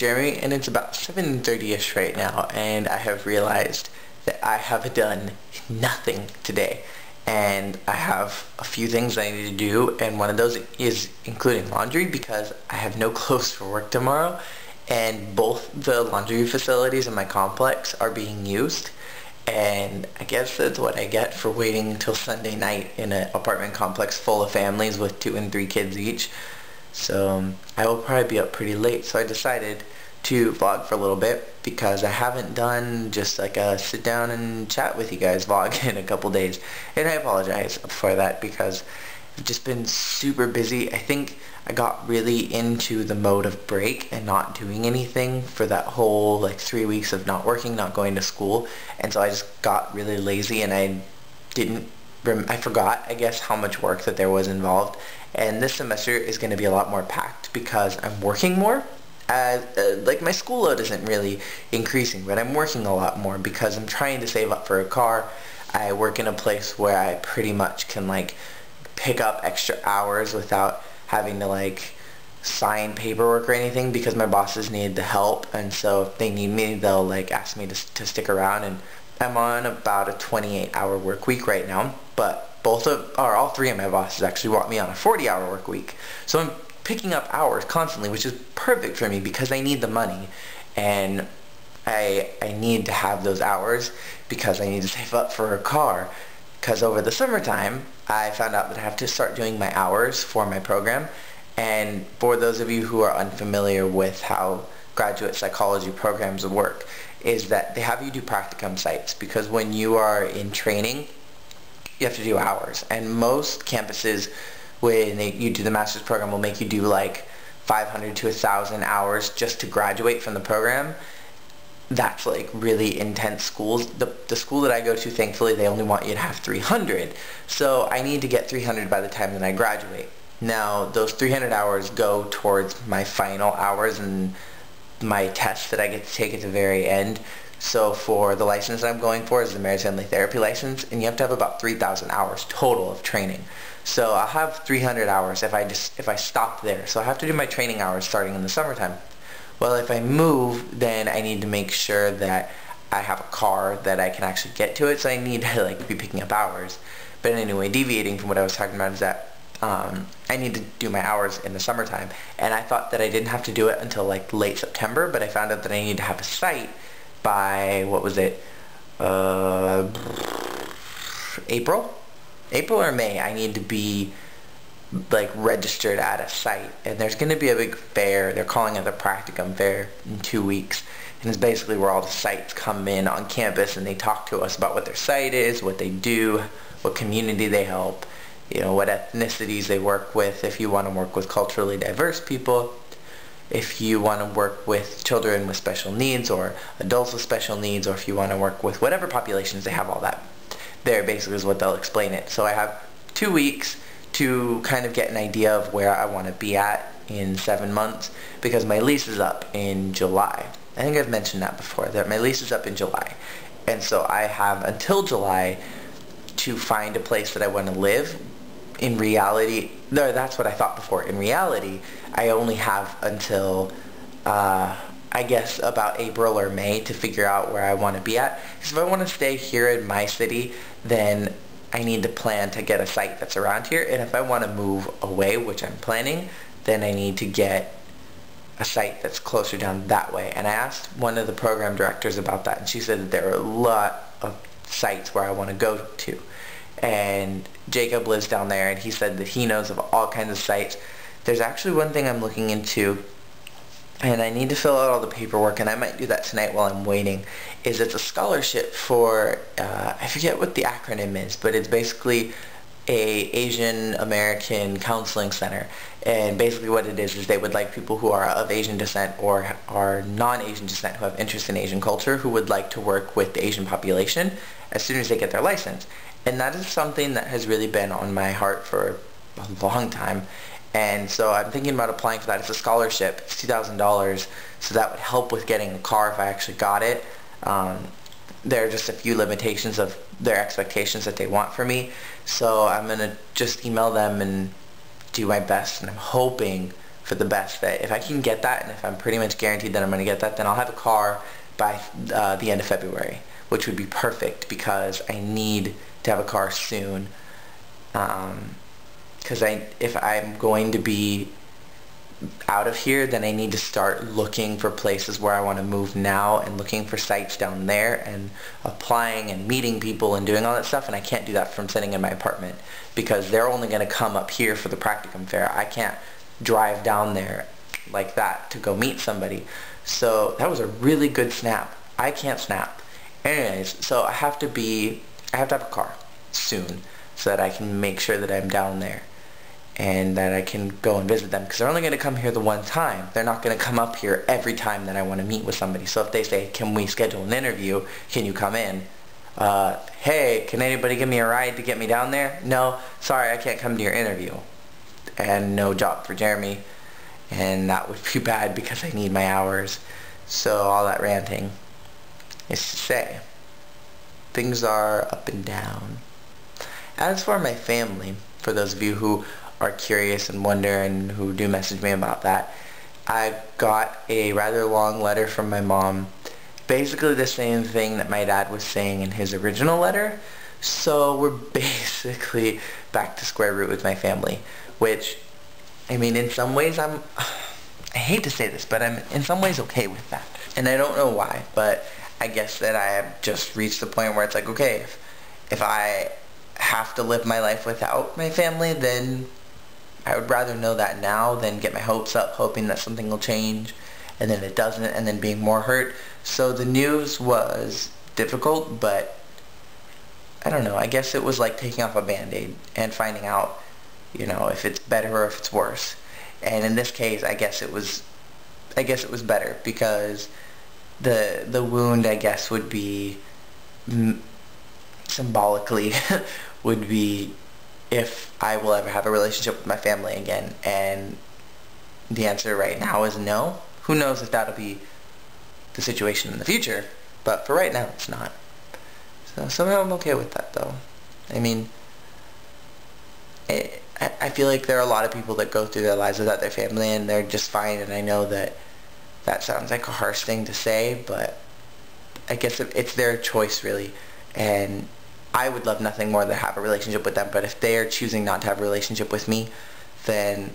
Jeremy, and it's about 7:30ish right now, and I have realized that I have done nothing today. And I have a few things I need to do, and one of those is including laundry because I have no clothes for work tomorrow, and both the laundry facilities in my complex are being used. And I guess that's what I get for waiting until Sunday night in an apartment complex full of families with 2 and 3 kids each. So I will probably be up pretty late. So I decided to vlog for a little bit because I haven't done just like a sit down and chat with you guys vlog in a couple days. And I apologize for that because I've just been super busy. I think I got really into the mode of break and not doing anything for that whole like 3 weeks of not working, not going to school. And so I just got really lazy and I forgot, I guess, how much work that there was involved. And this semester is going to be a lot more packed because I'm working more. Like my school load isn't really increasing, but I'm working a lot more because I'm trying to save up for a car. I work in a place where I pretty much can like pick up extra hours without having to like sign paperwork or anything because my bosses need the help, and so if they need me they'll like ask me to stick around. And I'm on about a 28-hour work week right now, but all three of my bosses actually want me on a 40-hour work week. So I'm picking up hours constantly, which is perfect for me because I need the money, and I need to have those hours because I need to save up for a car. Because over the summertime, I found out that I have to start doing my hours for my program. And for those of you who are unfamiliar with how graduate psychology programs work, is that they have you do practicum sites, because when you are in training, you have to do hours. And most campuses, when you do the master's program, will make you do like 500 to 1,000 hours just to graduate from the program. That's like really intense schools. The school that I go to, thankfully, they only want you to have 300. So I need to get 300 by the time that I graduate. Now, those 300 hours go towards my final hours and my tests that I get to take at the very end. So for the license that I'm going for is the marriage family therapy license, and you have to have about 3,000 hours total of training. So I'll have 300 hours if I stop there. So I have to do my training hours starting in the summertime. Well, if I move, then I need to make sure that I have a car that I can actually get to it, so I need to like be picking up hours. But anyway, deviating from what I was talking about is that I need to do my hours in the summertime, and I thought that I didn't have to do it until like late September, but I found out that I need to have a site by, what was it, April or May. I need to be like registered at a site, and there's going to be a big fair. They're calling it the practicum fair in 2 weeks, and it's basically where all the sites come in on campus and they talk to us about what their site is, what they do, what community they help, you know, what ethnicities they work with, if you want to work with culturally diverse people, if you want to work with children with special needs or adults with special needs, or if you want to work with whatever populations, they have all that there basically is what they'll explain it. So I have 2 weeks to kind of get an idea of where I want to be at in 7 months, because my lease is up in July. I think I've mentioned that before, that my lease is up in July. And so I have until July to find a place that I want to live. In reality, no, that's what I thought before. In reality, I only have until, I guess, about April or May to figure out where I want to be at. Because if I want to stay here in my city, then I need to plan to get a site that's around here, and if I want to move away, which I'm planning, then I need to get a site that's closer down that way. And I asked one of the program directors about that, and she said that there are a lot of sites where I want to go to. And Jacob lives down there, and he said that he knows of all kinds of sites. There's actually one thing I'm looking into, and I need to fill out all the paperwork, and I might do that tonight while I'm waiting, is it's a scholarship for, I forget what the acronym is, but it's basically a Asian American counseling center. And basically what it is they would like people who are of Asian descent or are non-Asian descent who have interest in Asian culture, who would like to work with the Asian population as soon as they get their license. And that is something that has really been on my heart for a long time. And so I'm thinking about applying for that. It's a scholarship. It's $2,000, so that would help with getting a car if I actually got it. There are just a few limitations of their expectations that they want for me. So I'm going to just email them and do my best, and I'm hoping for the best. That if I can get that, and if I'm pretty much guaranteed that I'm going to get that, then I'll have a car by the end of February, which would be perfect because I need to have a car soon. Because if I'm going to be out of here, then I need to start looking for places where I want to move now, and looking for sites down there and applying and meeting people and doing all that stuff, and I can't do that from sitting in my apartment because they're only going to come up here for the practicum fair. I can't drive down there like that to go meet somebody. So that was a really good snap. I can't snap. Anyways, so I have to have a car soon so that I can make sure that I'm down there and that I can go and visit them, because they're only going to come here the one time. They're not going to come up here every time that I want to meet with somebody. So if they say, can we schedule an interview, can you come in? Hey, can anybody give me a ride to get me down there? No, sorry, I can't come to your interview. And no job for Jeremy, and that would be bad because I need my hours. So all that ranting is to say, things are up and down. As for my family, for those of you who are curious and wonder and who do message me about that, I got a rather long letter from my mom, basically the same thing that my dad was saying in his original letter. So we're basically back to square root with my family, which, I mean, in some ways I hate to say this, but I'm in some ways okay with that. And I don't know why, but I guess that I have just reached the point where it's like, okay, if I have to live my life without my family, then I would rather know that now than get my hopes up hoping that something will change and then it doesn't, and then being more hurt. So the news was difficult, but I don't know, I guess it was like taking off a band-aid and finding out, you know, if it's better or if it's worse. And in this case, I guess it was better, because the wound, I guess, would be symbolically would be if I will ever have a relationship with my family again, and the answer right now is no. Who knows if that'll be the situation in the future, but for right now it's not. So somehow I'm okay with that, though. I mean, I feel like there are a lot of people that go through their lives without their family and they're just fine, and I know that that sounds like a harsh thing to say, but I guess it's their choice, really, and I would love nothing more than have a relationship with them. But if they are choosing not to have a relationship with me, then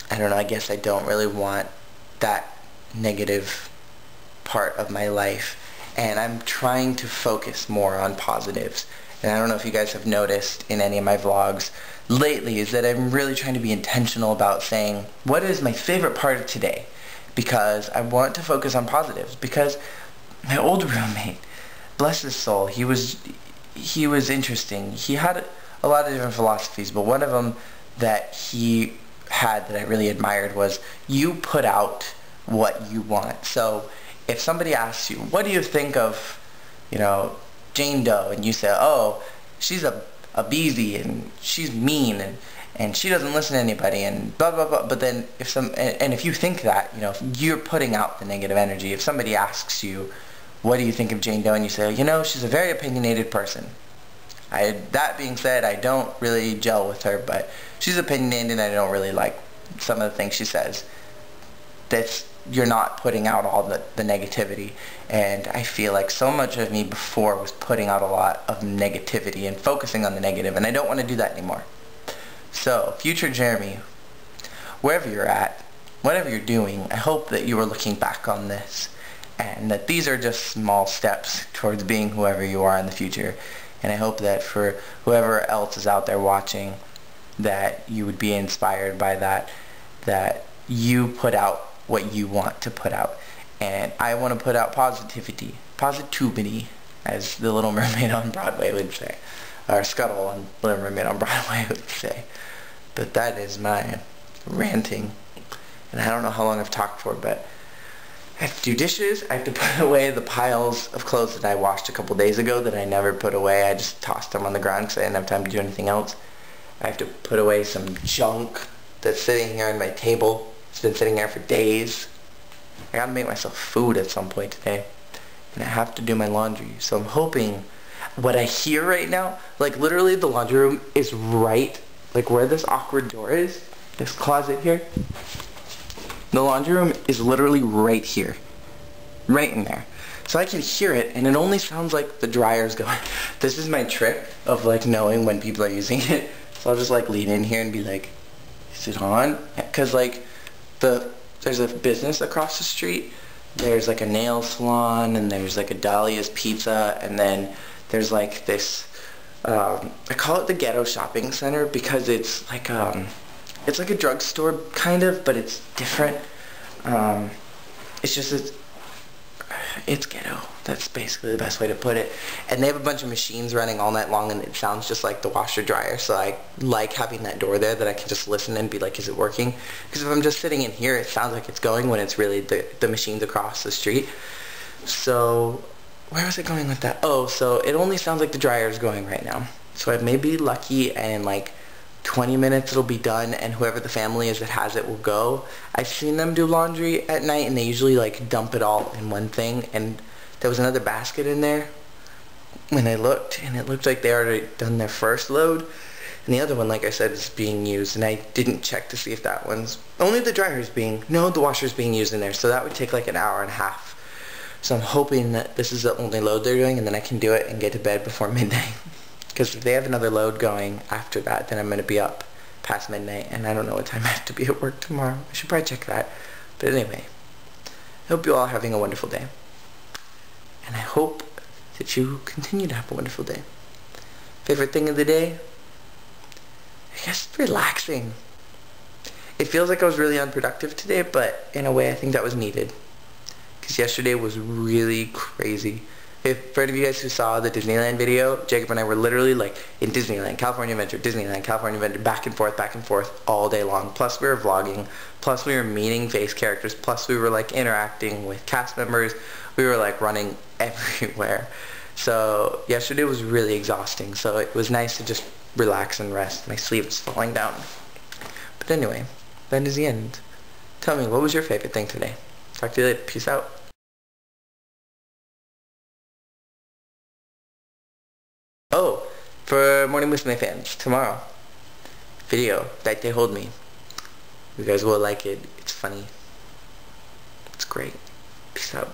I don't know, I guess I don't really want that negative part of my life, and I'm trying to focus more on positives. And I don't know if you guys have noticed in any of my vlogs lately, is that I'm really trying to be intentional about saying, what is my favorite part of today? Because I want to focus on positives. Because my old roommate, bless his soul, he was interesting. He had a lot of different philosophies, but one of them that he had that I really admired was, you put out what you want. So if somebody asks you, what do you think of, you know, Jane Doe, and you say, oh, she's a beezy and she's mean and she doesn't listen to anybody and blah blah blah, but then if you think that, you know, you're putting out the negative energy. If somebody asks you, what do you think of Jane Doe, and you say, you know, she's a very opinionated person. That being said, I don't really gel with her, but she's opinionated and I don't really like some of the things she says. You're not putting out all the negativity, and I feel like so much of me before was putting out a lot of negativity and focusing on the negative, and I don't want to do that anymore. So, future Jeremy, wherever you're at, whatever you're doing, I hope that you are looking back on this, and that these are just small steps towards being whoever you are in the future. And I hope that for whoever else is out there watching, that you would be inspired by that you put out what you want to put out. And I want to put out positivity, as the Little Mermaid on Broadway would say, or Scuttle on Little Mermaid on Broadway would say. But that is my ranting, and I don't know how long I've talked for, but I have to do dishes. I have to put away the piles of clothes that I washed a couple days ago that I never put away. I just tossed them on the ground because I didn't have time to do anything else. I have to put away some junk that's sitting here on my table. It's been sitting there for days. I gotta make myself food at some point today. And I have to do my laundry. So I'm hoping, what I hear right now, like literally the laundry room is right, like where this awkward door is, this closet here. The laundry room is literally right here. Right in there. So I can hear it, and it only sounds like the dryer's going. This is my trick of like knowing when people are using it. So I'll just like lean in here and be like, is it on? Because like there's a business across the street. There's like a nail salon, and there's like a Dahlia's Pizza, and then there's like this, I call it the ghetto shopping center because it's like a drugstore kind of, but it's different. It's just, it's ghetto. That's basically the best way to put it. And they have a bunch of machines running all night long, and it sounds just like the washer dryer. So I like having that door there that I can just listen and be like, is it working? Because if I'm just sitting in here, it sounds like it's going when it's really the machines across the street. So where was I going with that? Oh, so it only sounds like the dryer is going right now. So I may be lucky, and in like 20 minutes it'll be done, and whoever the family is that has it will go. I've seen them do laundry at night, and they usually like dump it all in one thing, and there was another basket in there when I looked, and it looked like they already done their first load, and the other one, like I said, is being used, and I didn't check to see if that one's, only the the washer's being used in there, so that would take like an hour and a half. So I'm hoping that this is the only load they're doing, and then I can do it and get to bed before midnight. Because if they have another load going after that, then I'm going to be up past midnight, and I don't know what time I have to be at work tomorrow. I should probably check that. But anyway, I hope you all are having a wonderful day. And I hope that you continue to have a wonderful day. Favorite thing of the day? I guess relaxing. It feels like I was really unproductive today, but in a way I think that was needed. Because yesterday was really crazy. For any of you guys who saw the Disneyland video, Jacob and I were literally like in Disneyland, California Adventure, Disneyland, California Adventure, back and forth all day long. Plus we were vlogging, plus we were meeting face characters, plus we were like interacting with cast members. We were like running everywhere. So yesterday was really exhausting, so it was nice to just relax and rest. My sleep is falling down. But anyway, that is the end. Tell me, what was your favorite thing today? Talk to you later. Peace out. Oh, for Morning Musume fans, tomorrow, video, That They Hold Me. You guys will like it. It's funny. It's great. Peace out.